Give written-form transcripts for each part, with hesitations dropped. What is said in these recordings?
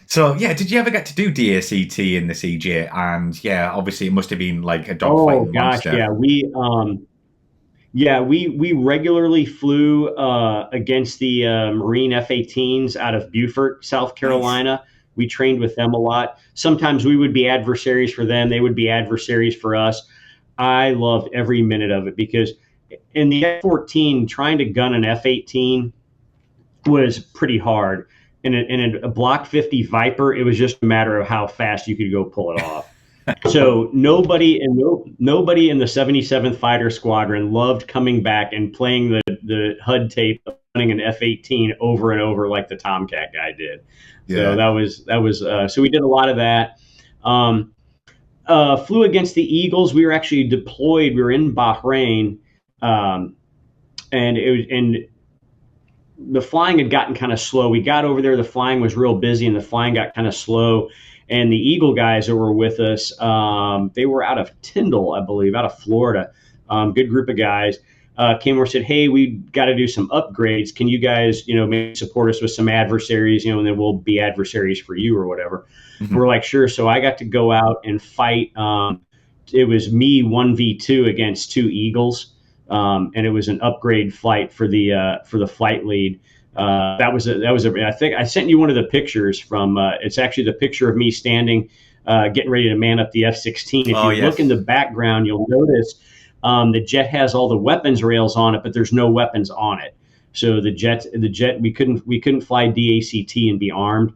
So yeah, did you ever get to do DACT in the CJ? And yeah, obviously it must have been like a Oh dogfighting gosh, monster. yeah, we regularly flew against the Marine F-18s out of Beaufort, South Nice. Carolina. We trained with them a lot. Sometimes we would be adversaries for them; they would be adversaries for us. I loved every minute of it because in the F-14, trying to gun an F-18 was pretty hard. In a Block 50 Viper, it was just a matter of how fast you could go pull it off. So nobody in the 77th Fighter Squadron loved coming back and playing the HUD tape of running an F-18 over and over like the Tomcat guy did. So Yeah. so we did a lot of that. Um, Flew against the Eagles. We were actually deployed. We were in Bahrain, um, and the flying had gotten kind of slow. We got over there, the flying was real busy, and the flying got kind of slow. And the Eagle guys that were with us, they were out of Tyndall, I believe, out of Florida. Good group of guys. Came over and said, "Hey, we got to do some upgrades. Can you guys, maybe support us with some adversaries, and then we'll be adversaries for you or whatever." We're Mhm. like, "Sure." So I got to go out and fight. It was me 1v2 against two Eagles, and it was an upgrade flight for the flight lead. I think I sent you one of the pictures from. It's actually the picture of me standing, getting ready to man up the F-16. If Oh you look in yes. the background, you'll notice the jet has all the weapons rails on it, but there's no weapons on it. So the jet, we couldn't fly DACT and be armed.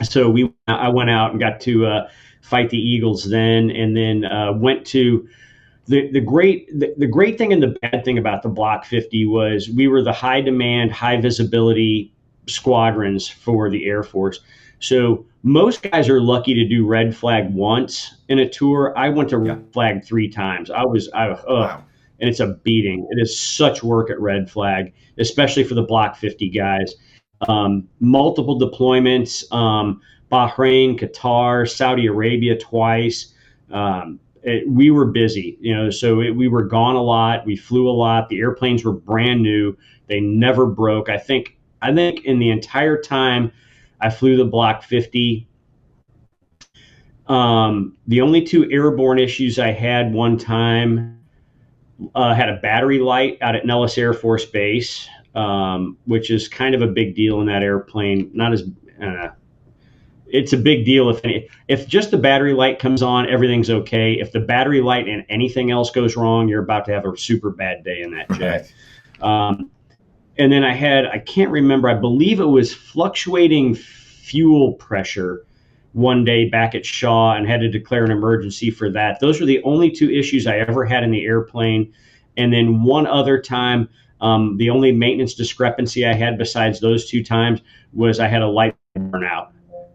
So I went out and got to fight the Eagles then, and then went to the great thing and the bad thing about the Block 50 was we were the high demand, high visibility squadrons for the Air Force. So most guys are lucky to do red flag once in a tour. I went to Yeah. red flag three times. Wow. And it's a beating. It is such work at red flag, especially for the Block 50 guys. Multiple deployments, Bahrain, Qatar, Saudi Arabia twice. We were busy, we were gone a lot. We flew a lot. The airplanes were brand new. They never broke. I think in the entire time I flew the Block 50, the only two airborne issues I had one time had a battery light out at Nellis Air Force Base, which is kind of a big deal in that airplane. Not as It's a big deal if just the battery light comes on, everything's okay. If the battery light and anything else goes wrong, you're about to have a super bad day in that jet. Right. Um, and then I can't remember, I believe it was fluctuating fuel pressure one day back at Shaw and had to declare an emergency for that. Those were the only two issues I ever had in the airplane. And then one other time, the only maintenance discrepancy I had besides those two times was I had a light burnout.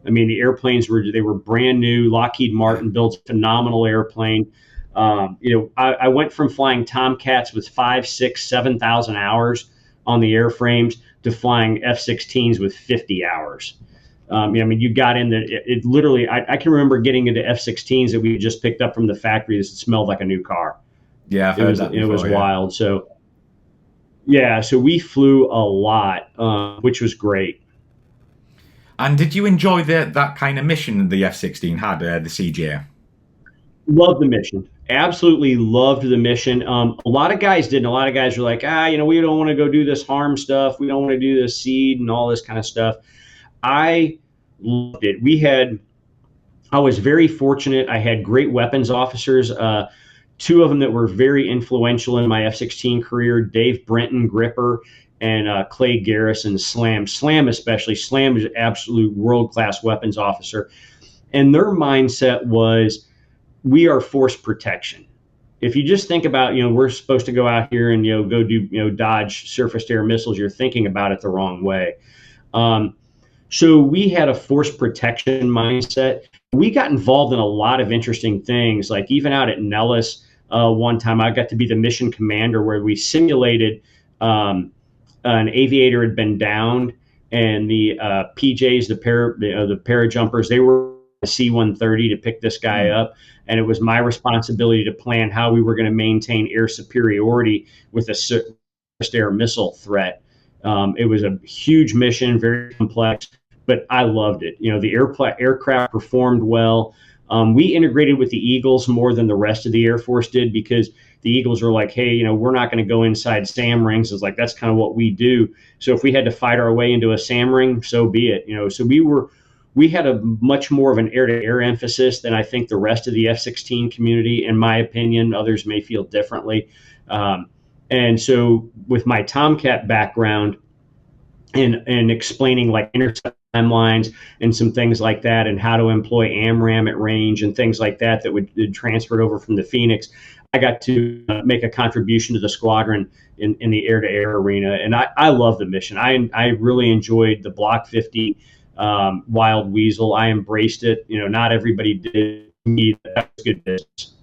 I mean, the airplanes were brand new. Lockheed Yeah. Martin built a phenomenal airplane. I went from flying Tomcats with 5, 6, 7,000 hours on the airframes to flying F-16s with 50 hours. I mean, you got in it literally. I can remember getting into F-16s that we just picked up from the factory that smelled like a new car. Yeah, I've It heard was that it was before. Yeah. wild. So yeah, so we flew a lot, which was great. And did you enjoy that kind of mission the F-16 had, the CJ? Loved the mission. Absolutely loved the mission. A lot of guys didn't. A lot of guys were like, we don't want to go do this harm stuff. We don't want to do this seed and all this kind of stuff. I loved it. I was very fortunate. I had great weapons officers. Two of them that were very influential in my F-16 career: Dave Brenton, Gripper, and Clay Garrison, Slam. Slam especially. Slam is an absolute world class weapons officer, and their mindset was we are force protection. If you just think about, we're supposed to go out here and, go do, dodge surface to air missiles, you're thinking about it the wrong way. Um, so we had a force protection mindset. We got involved in a lot of interesting things, like even out at Nellis. One time I got to be the mission commander where we simulated an aviator had been downed, and the PJs, the parajumpers, they were C-130 to pick this guy Hmm. up, and it was my responsibility to plan how we were going to maintain air superiority with a surface air missile threat. It was a huge mission, very complex. but I loved it. You know, the aircraft performed well. We integrated with the Eagles more than the rest of the Air Force did, because the Eagles are like, hey, you know, we're not going to go inside SAM rings. It's like, that's kind of what we do. So if we had to fight our way into a SAM ring, so be it. You know, so we had a much more of an air-to-air emphasis than I think the rest of the F-16 community, in my opinion. Others may feel differently. And so with my Tomcat background and explaining like intercept timelines and some things like that, and how to employ AMRAAM at range and things like that that would transferred over from the Phoenix, I got to make a contribution to the squadron in the air-to-air arena. And I love the mission. I really enjoyed the Block 50 Wild Weasel. I embraced it. You know, not everybody did. Me, that was good business.